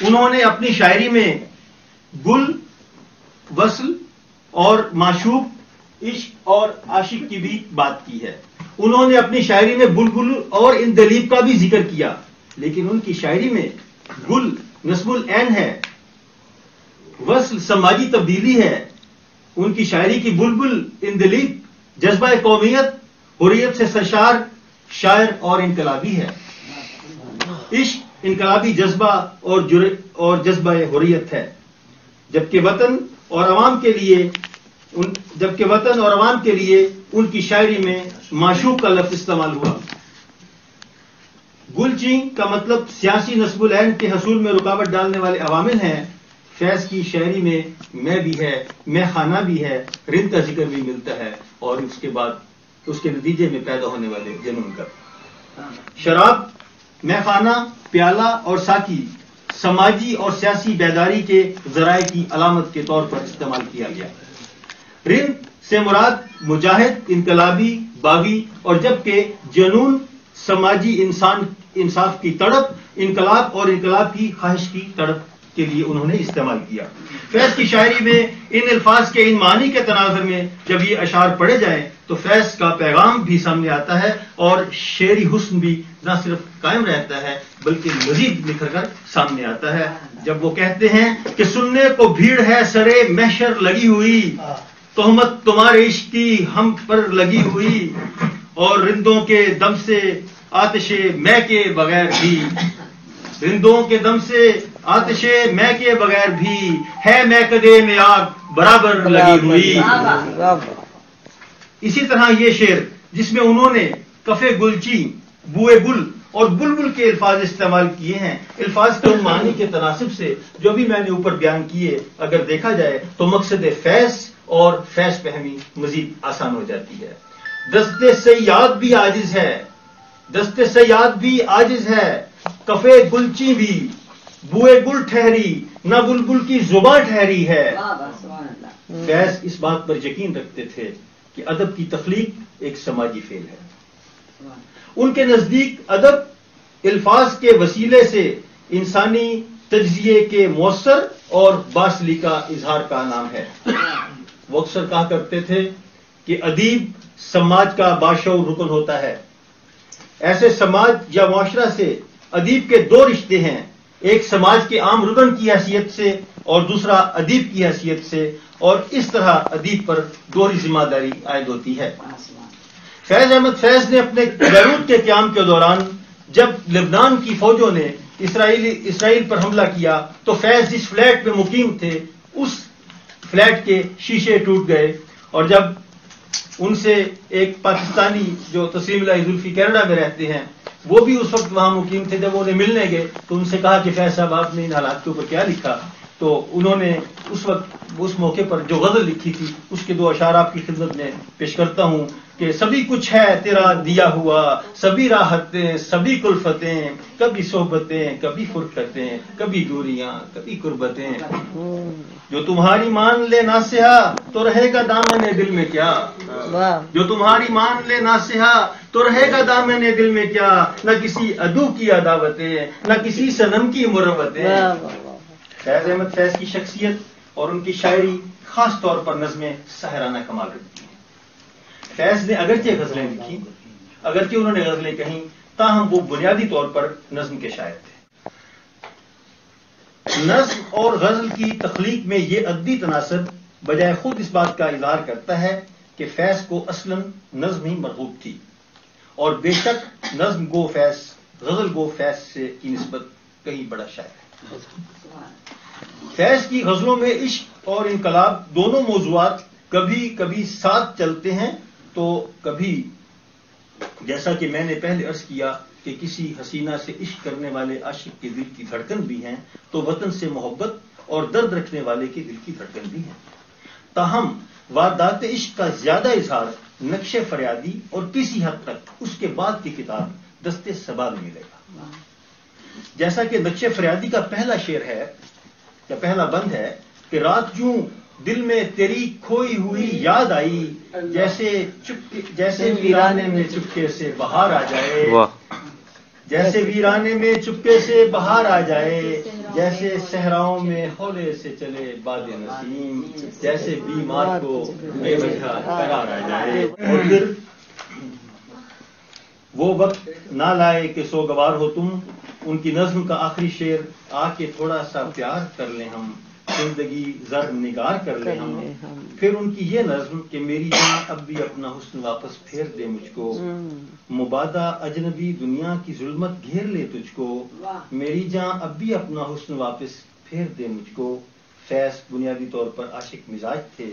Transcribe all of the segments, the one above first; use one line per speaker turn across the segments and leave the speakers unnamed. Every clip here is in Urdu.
انہوں نے اپنی شاعری میں گل، وصل اور معشوق، عشق اور عاشق کی بھی بات کی ہے. انہوں نے اپنی شاعری میں بلبل اور اندلیب کا بھی ذکر کیا، لیکن ان کی شاعری میں گل نصب العین ہے، وصل سماجی تبدیلی ہے. ان کی شاعری کی بلبل اندلیب جذبہ قومیت، حریت سے سرشار شاعر اور انقلابی ہے. عشق انقلابی جذبہ اور جذبہ حریت ہے، جبکہ وطن اور عوام کے لیے ان کی شاعری میں معشوق کا لفظ استعمال ہوا. گل چین کا مطلب سیاسی نصب العین کے حصول میں رکاوٹ ڈالنے والے عوامل ہیں. فیض کی شاعری میں بھی ہے، میں خانہ بھی ہے، رند کا ذکر بھی ملتا ہے، اور اس کے بعد اس کے نتیجے میں پیدا ہونے والے جنون کا. شراب، میں خانہ، پیالہ اور ساقی سماجی اور سیاسی بیداری کے ذرائع کی علامت کے طور پر استعمال کیا گیا. رند سے مراد مجاہد، انقلابی، باغی، اور جبکہ جنون سماجی انصاف کی تڑپ، انقلاب اور انقلاب کی خواہش کی تڑپ کے لیے انہوں نے استعمال کیا. فیض کی شاعری میں ان الفاظ کے ان معانی کے تناظر میں جب یہ اشعار پڑھے جائیں تو فیض کا پیغام بھی سامنے آتا ہے، اور شعری حسن بھی نہ صرف قائم رہتا ہے بلکہ مزید نکھر کر سامنے آتا ہے. جب وہ کہتے ہیں کہ سننے کو بھیڑ ہے سرے محشر لگی ہوئی، تہمت تمہارے عشق کی ہم پر لگی ہوئی، اور رندوں کے دم سے آتش میں کے بغیر بھی، رندوں کے دم سے آتش میں کے بغیر بھی، ہے میں کدے میں آگ برابر لگی ہوئی. اسی طرح یہ شعر جس میں انہوں نے کفے گلچی، بوئے گل اور بلبل کے الفاظ استعمال کیے ہیں، الفاظ کے معنی کے تناسب سے جو بھی میں نے اوپر بیان کیے اگر دیکھا جائے تو مقصد فیض اور فیض فہمی مزید آسان ہو جاتی ہے. دست سیاد بھی عاجز ہے، دست سیاد بھی عاجز ہے، کفے گلچی بھی بوئے گل ٹھہری، نہ بلبل کی زباں ٹھہری ہے. فیض اس بات پر یقین رکھتے تھے کہ ادب کی تخلیق ایک سماجی فعل ہے. ان کے نزدیک ادب الفاظ کے وسیلے سے انسانی تجزیے کے مؤثر اور باصلی کا اظہار کا نام ہے. وہ اکثر کہا کرتے تھے کہ ادیب سماج کا باشعور رکن ہوتا ہے. ایسے سماج یا معاشرہ سے ادیب کے دو رشتے ہیں، ایک سماج کے عام رکن کی حیثیت سے اور دوسرا ادیب کی حیثیت سے، اور اس طرح ادیب پر دوہری ذمہ داری عائد ہوتی ہے. فیض احمد فیض نے اپنے بیروت کے قیام کے دوران جب لبنان کی فوجوں نے اسرائیل پر حملہ کیا تو فیض جس فلیٹ میں مقیم تھے اس فلیٹ کے شیشے ٹوٹ گئے، اور جب ان سے ایک پاکستانی جو تسلیم اللہ زلفی کینیڈا میں رہتے ہیں وہ بھی اس وقت وہاں مقیم تھے، جب وہ انہیں ملنے گئے تو ان سے کہا کہ فیض صاحب آپ نے ان حالات کے اوپر کیا لکھا؟ تو انہوں نے اس موقع پر جو غزل لکھی تھی اس کے دو اشعار آپ کی خدمت میں پیش کرتا ہوں کہ سبھی کچھ ہے تیرا دیا ہوا، سبھی راحتیں سبھی کلفتیں، کبھی صحبتیں کبھی فرقتیں، کبھی دوریاں کبھی قربتیں، جو تمہاری مان لے ناصحا تو رہے گا دامن دل میں کیا، جو تمہاری مان لے ناصحا تو رہے گا دامن دل میں کیا، نہ کسی عدو کی عداوتیں نہ کسی صنم کی مروتیں. فیض احمد فیض کی شخصیت اور ان کی شاعری خاص طور پر نظمیں ساحرانہ کمال رکھتی ہیں. فیض نے اگرچہ غزلیں لکھی، اگرچہ انہوں نے غزلیں کہیں، تاہم وہ بنیادی طور پر نظم کے شاعر تھے. نظم اور غزل کی تخلیق میں یہ ادبی تناسب بجائے خود اس بات کا اظہار کرتا ہے کہ فیض کو اصلاً نظم ہی مرغوب تھی، اور بے شک نظم گو فیض غزل گو فیض سے کی نسبت کہیں بڑا شاعر ہے. فیض کی غزلوں میں عشق اور انقلاب دونوں موضوعات کبھی کبھی ساتھ چلتے ہیں تو کبھی، جیسا کہ میں نے پہلے عرض کیا کہ کسی حسینہ سے عشق کرنے والے عاشق کے دل کی دھڑکن بھی ہیں تو وطن سے محبت اور درد رکھنے والے کے دل کی دھڑکن بھی ہیں. تاہم واردات عشق کا زیادہ اظہار نقش فریادی اور کسی حد تک اس کے بعد کی کتاب دست صبا میں ملے گا. جیسا کہ نقش فریادی کا پہلا شعر ہے یا پہلا بند ہے کہ رات یوں دل میں تیری کھوئی ہوئی یاد آئی، جیسے ویرانے میں چپکے سے بہار آ جائے، جیسے ویرانے میں چپکے سے بہار آ جائے، جیسے صحراؤں میں ہولے سے چلے باد نسیم، جیسے بیمار کو بے وجہ قرار آ جائے، اور پھر وہ وقت نہ لائے کہ سوگوار ہو تم، ان کی نظم کا آخری شعر آ کے تھوڑا سا پیار کر لیں ہم، زندگی زر نگار کر لیں ہم، پھر ان کی یہ نظم کہ میری جان اب بھی اپنا حسن واپس پھیر دے مجھ کو، مبادہ اجنبی دنیا کی ظلمت گھیر لے تجھ کو، میری جان اب بھی اپنا حسن واپس پھیر دے مجھ کو۔ فیض بنیادی طور پر عاشق مزاج تھے،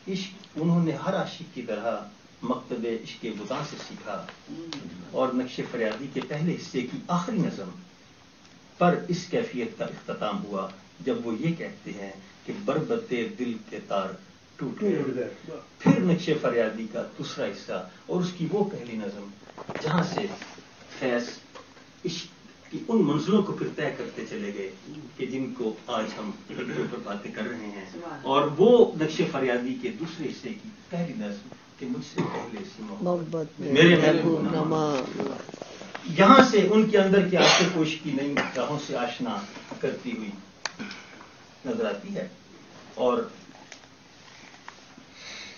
عشق انہوں نے ہر عاشق کی طرح مکتب عشق بتاں سے سیکھا، اور نقش فریادی کے پہلے حصے کی آخری نظم پر اس کیفیت کا اختتام ہوا جب وہ یہ کہتے ہیں کہ بربتے دل کے تار ٹوٹ گئے۔ پھر نقش فریادی کا دوسرا حصہ اور اس کی وہ پہلی نظم جہاں سے فیض عشق کی ان منزلوں کو پھر طے کرتے چلے گئے کہ جن کو آج ہم ریڈیو پر باتیں کر رہے ہیں، اور وہ نقش فریادی کے دوسرے حصے کی پہلی نظم کہ مجھ سے پہلے سی محبت میرے محبوب نما، یہاں سے ان کے اندر کے عاشق و عشق کی نئی راہوں سے آشنا کرتی ہوئی نظر آتی ہے۔ اور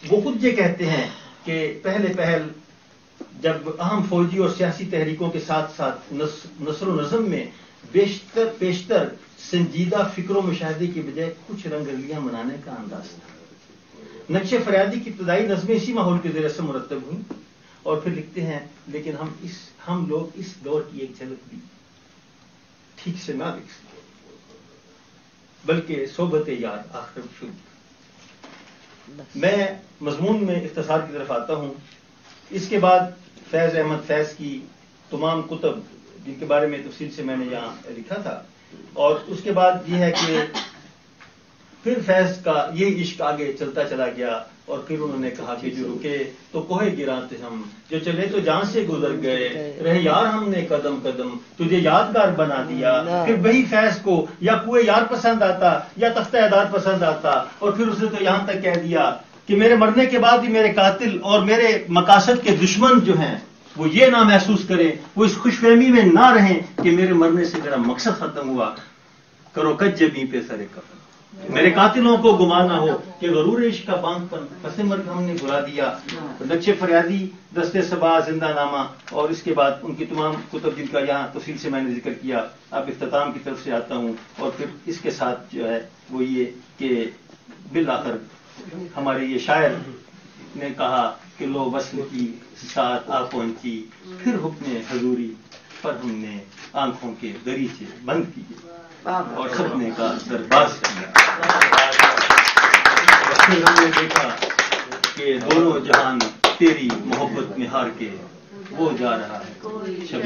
وہ خود یہ کہتے ہیں کہ پہل جب اہم فوجی اور سیاسی تحریکوں کے ساتھ ساتھ نثر و نظم میں بیشتر سنجیدہ فکر و مشاہدے کی بجائے کچھ رنگریلیاں منانے کا انداز تھا۔ نقش فریادی کی ابتدائی نظمیں اسی ماحول کے ذریعے سے مرتب ہوئیں، اور پھر لکھتے ہیں لیکن ہم لوگ اس دور کی ایک جھلک بھی ٹھیک سے نہ لکھ سکے، بلکہ صحبت یار آخر شد۔ میں مضمون میں اختصار کی طرف آتا ہوں۔ اس کے بعد فیض احمد فیض کی تمام کتب جن کے بارے میں تفصیل سے میں نے یہاں لکھا تھا، اور اس کے بعد یہ ہے کہ پھر فیض کا یہ عشق آگے چلتا چلا گیا، اور پھر انہوں نے کہا کہ جو رکے تو کوہ گراں تھے ہم، جو چلے تو جان سے گزر گئے، رہے یار ہم نے قدم قدم تجھے یادگار بنا دیا۔ پھر وہی فیض کو یا کوہ یار پسند آتا یا تختہ ادار پسند آتا، اور پھر اس نے تو یہاں تک کہہ دیا کہ میرے مرنے کے بعد بھی میرے قاتل اور میرے مقاصد کے دشمن جو ہیں وہ یہ نہ محسوس کریں، وہ اس خوش فہمی میں نہ رہیں کہ میرے مرنے سے میرا مقصد ختم ہوا، کرو کج جبیں پہ سرے کفن، میرے قاتلوں کو گمان نہ ہو کہ غرور عشق کا بانگ پر پس مرگ ہم نے بلا دیا۔ نقش فریادی، دست صبا، زندہ نامہ، اور اس کے بعد ان کی تمام کتب جن کا یہاں تفصیل سے میں نے ذکر کیا۔ اب اختتام کی طرف سے آتا ہوں، اور پھر اس کے ساتھ جو ہے وہ یہ کہ بالآخر ہمارے یہ شاعر نے کہا کہ لو وصل کی ساتھ آ پہنچی، پھر حکم حضوری پر ہم نے آنکھوں کے دریچے بند کیے اور سپنے کا دربار سجا، پھر ہم نے دیکھا کہ دونوں جہان تیری محبت میں ہار کے وہ جا رہا ہے شب